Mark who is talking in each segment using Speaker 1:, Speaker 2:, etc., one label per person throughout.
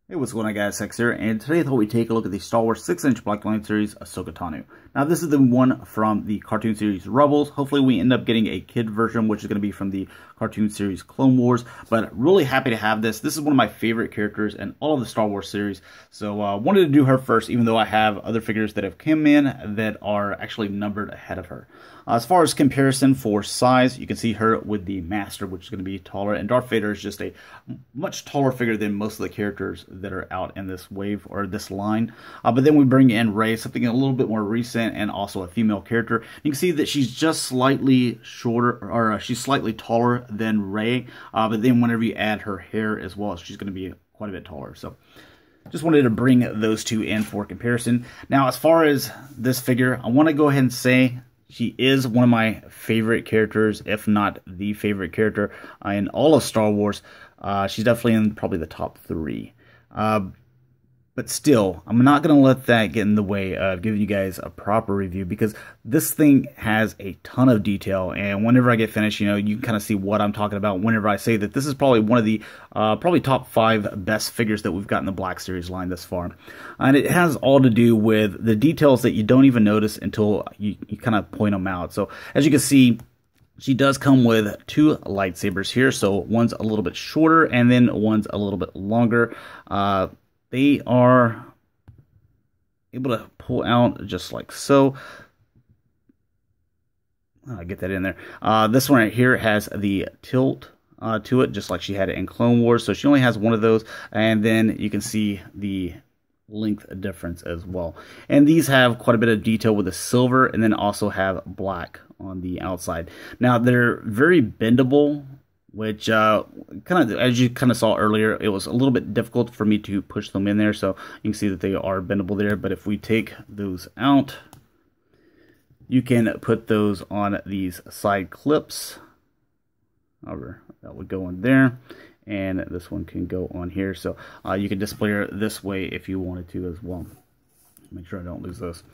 Speaker 1: Hey, what's going on, guys? Sex here, and today I thought we'd take a look at the Star Wars 6-inch Black Line series, Ahsoka Tano. Now, this is the one from the cartoon series Rebels. Hopefully, we end up getting a kid version, which is going to be from the cartoon series Clone Wars. But really happy to have this. This is one of my favorite characters in all of the Star Wars series. So, wanted to do her first, even though I have other figures that have come in that are actually numbered ahead of her. As far as comparison for size, you can see her with the Master, which is going to be taller, and Darth Vader is just a much taller figure than most of the characters that are out in this wave or this line. But then we bring in Rey, something a little bit more recent, and also a female character. You can see that she's just slightly shorter, or she's slightly taller than Rey. But then whenever you add her hair as well, she's going to be quite a bit taller. So just wanted to bring those two in for comparison. Now, as far as this figure, I want to go ahead and say she is one of my favorite characters, if not the favorite character in all of Star Wars. She's definitely in probably the top 3. But still, I'm not going to let that get in the way of giving you guys a proper review, because this thing has a ton of detail, and whenever I get finished, you can kind of see what I'm talking about whenever I say that this is probably one of the probably top 5 best figures that we've got in the Black Series line thus far. And it has all to do with the details that you don't even notice until you kind of point them out. So as you can see, she does come with 2 lightsabers here. So one's a little bit shorter, and then one's a little bit longer. They are able to pull out just like so. I'll get that in there. This one right here has the tilt to it, just like she had it in Clone Wars. So she only has one of those, and then you can see the length difference as well. And these have quite a bit of detail with the silver, and then also have black on the outside. Now, they're very bendable, which kind of, as you kind of saw earlier, it was a little bit difficult for me to push them in there. So you can see that they are bendable there. But if we take those out, you can put those on these side clips. However, that would go in there, and this one can go on here. So you can display it this way if you wanted to as well. Make sure I don't lose those.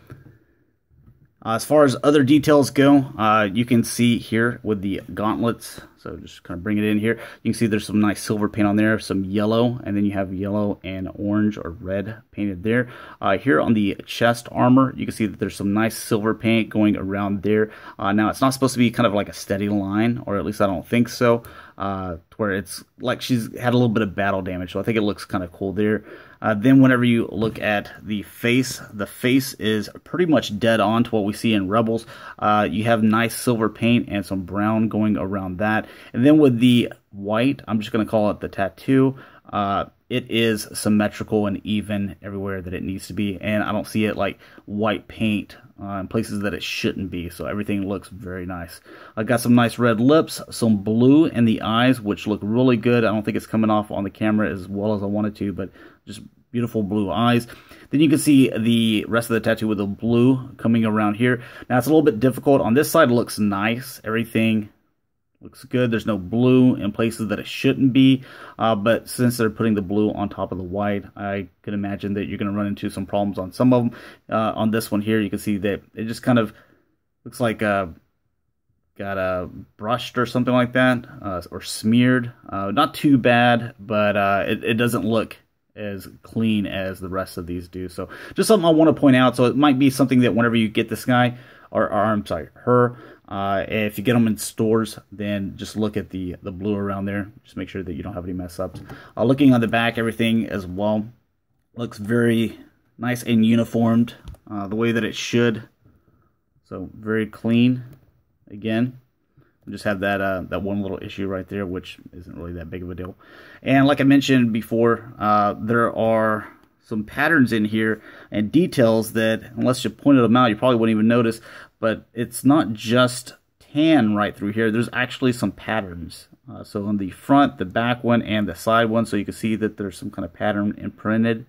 Speaker 1: As far as other details go, you can see here with the gauntlets, so just kind of bring it in here, you can see there's some nice silver paint on there, some yellow, and then you have yellow and orange or red painted there. Here on the chest armor, you can see that there's some nice silver paint going around there. Now, it's not supposed to be kind of like a steady line, or at least I don't think so, where it's like she's had a little bit of battle damage, so I think it looks kind of cool there. Then whenever you look at the face is pretty much dead on to what we see in Rebels. You have nice silver paint and some brown going around that. And then with the white, I'm just going to call it the tattoo, it is symmetrical and even everywhere that it needs to be. And I don't see it like white paint in places that it shouldn't be. So everything looks very nice. I got some nice red lips, some blue in the eyes, which look really good. I don't think it's coming off on the camera as well as I wanted to, but just beautiful blue eyes. Then you can see the rest of the tattoo with the blue coming around here. Now, it's a little bit difficult. On this side, it looks nice. Everything looks good. There's no blue in places that it shouldn't be. But since they're putting the blue on top of the white, I can imagine that you're going to run into some problems on some of them. On this one here, you can see that it just kind of looks like got brushed or something like that, or smeared. Not too bad, but it doesn't look as clean as the rest of these do. So just something I want to point out. So it might be something that whenever you get this guy, or I'm sorry, her, if you get them in stores, then just look at the blue around there. Just make sure that you don't have any mess ups. Looking on the back, everything as well looks very nice and uniformed, the way that it should. So very clean. Again, we just have that one little issue right there, which isn't really that big of a deal. And like I mentioned before, there are some patterns in here and details that, unless you pointed them out, you probably wouldn't even notice. But it's not just tan right through here. There's actually some patterns. So on the front, the back one, and the side one, so you can see that there's some kind of pattern imprinted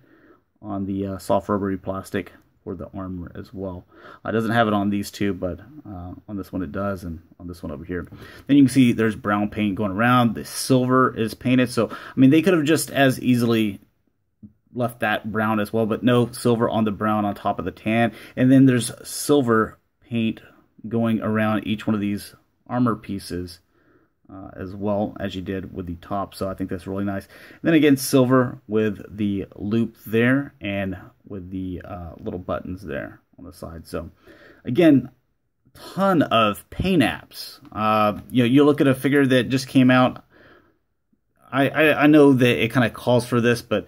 Speaker 1: on the soft rubbery plastic for the armor as well. It doesn't have it on these two, but on this one it does, and on this one over here. Then you can see there's brown paint going around. The silver is painted. So, I mean, they could have just as easily left that brown as well, but no, silver on the brown on top of the tan. And then there's silver paint going around each one of these armor pieces as well as you did with the top, so I think that's really nice. And then again, silver with the loop there and with the little buttons there on the side. So again, ton of paint apps. You look at a figure that just came out. I know that it kind of calls for this, but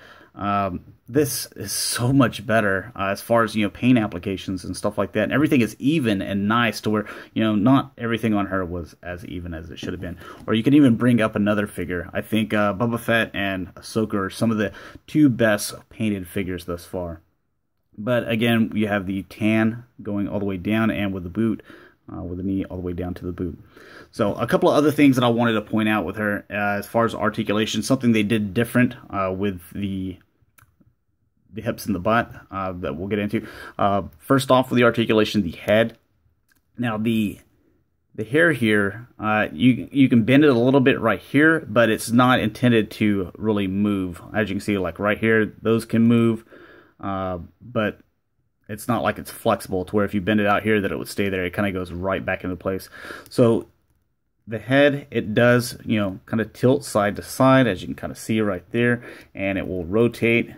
Speaker 1: this is so much better as far as paint applications and stuff like that. And everything is even and nice to where not everything on her was as even as it should have been. Or you can even bring up another figure. I think Boba Fett and Ahsoka are some of the two best painted figures thus far. But again, you have the tan going all the way down, and with the boot, with the knee all the way down to the boot. So a couple of other things that I wanted to point out with her as far as articulation, something they did different with the hips and the butt that we'll get into. First off, with the articulation, the head. Now the hair here, you can bend it a little bit right here, but it's not intended to really move. As you can see, like right here, those can move. But it's not like it's flexible to where if you bend it out here that it would stay there. It kind of goes right back into place. So the head, it does, kind of tilt side to side, as you can kind of see right there, and it will rotate a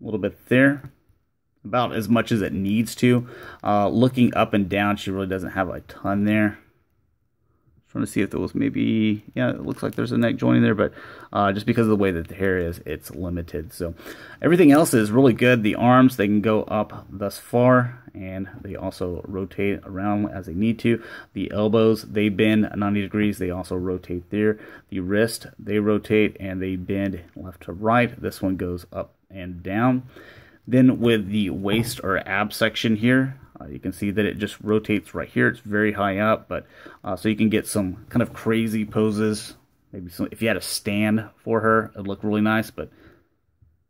Speaker 1: little bit there, about as much as it needs to. Looking up and down, she really doesn't have a ton there. Trying to see if there was maybe, yeah, it looks like there's a neck joint in there, but just because of the way that the hair is, it's limited. So everything else is really good. The arms, they can go up thus far, and they also rotate around as they need to. The elbows, they bend 90 degrees. They also rotate there. The wrist, they rotate and they bend left to right. This one goes up and down. Then with the waist or ab section here, you can see that it just rotates right here. It's very high up, but so you can get some kind of crazy poses. Maybe if you had a stand for her, it'd look really nice, but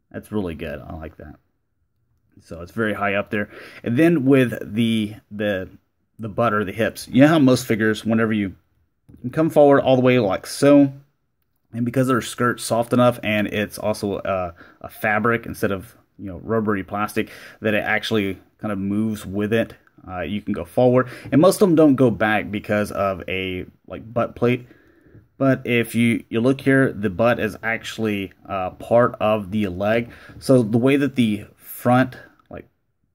Speaker 1: that's really good. I like that. So it's very high up there. And then with the butt or the hips, you know how most figures, whenever you come forward all the way like so, and because their skirt's soft enough and it's also a fabric instead of rubbery plastic, that it actually kind of moves with it. You can go forward, and most of them don't go back because of a butt plate. But if you look here, the butt is actually part of the leg. So the way that the front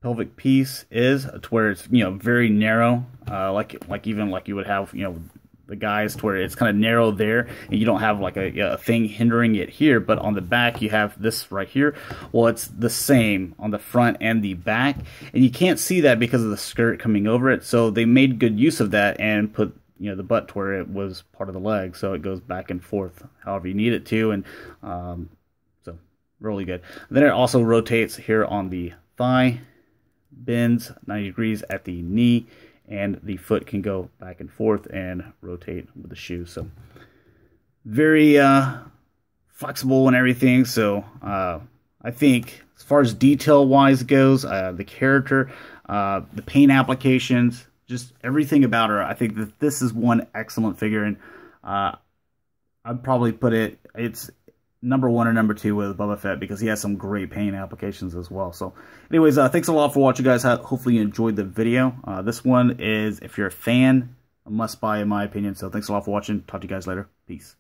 Speaker 1: pelvic piece is, to where it's very narrow, like even like you would have the guys, to where it's kind of narrow there, and you don't have like a thing hindering it here. But on the back, you have this right here. Well, it's the same on the front and the back, and you can't see that because of the skirt coming over it. So they made good use of that and put the butt to where it was part of the leg, so it goes back and forth however you need it to, and so really good. And then it also rotates here on the thigh, bends 90 degrees at the knee, and the foot can go back and forth and rotate with the shoe. So very flexible and everything. So I think as far as detail wise goes, the character, the paint applications, just everything about her, I think that this is one excellent figure. And I'd probably put it's number 1 or number 2 with Boba Fett, because he has some great paint applications as well. So anyways, thanks a lot for watching, guys. Hopefully you enjoyed the video. This one is, if you're a fan, a must buy in my opinion. So thanks a lot for watching. Talk to you guys later. Peace.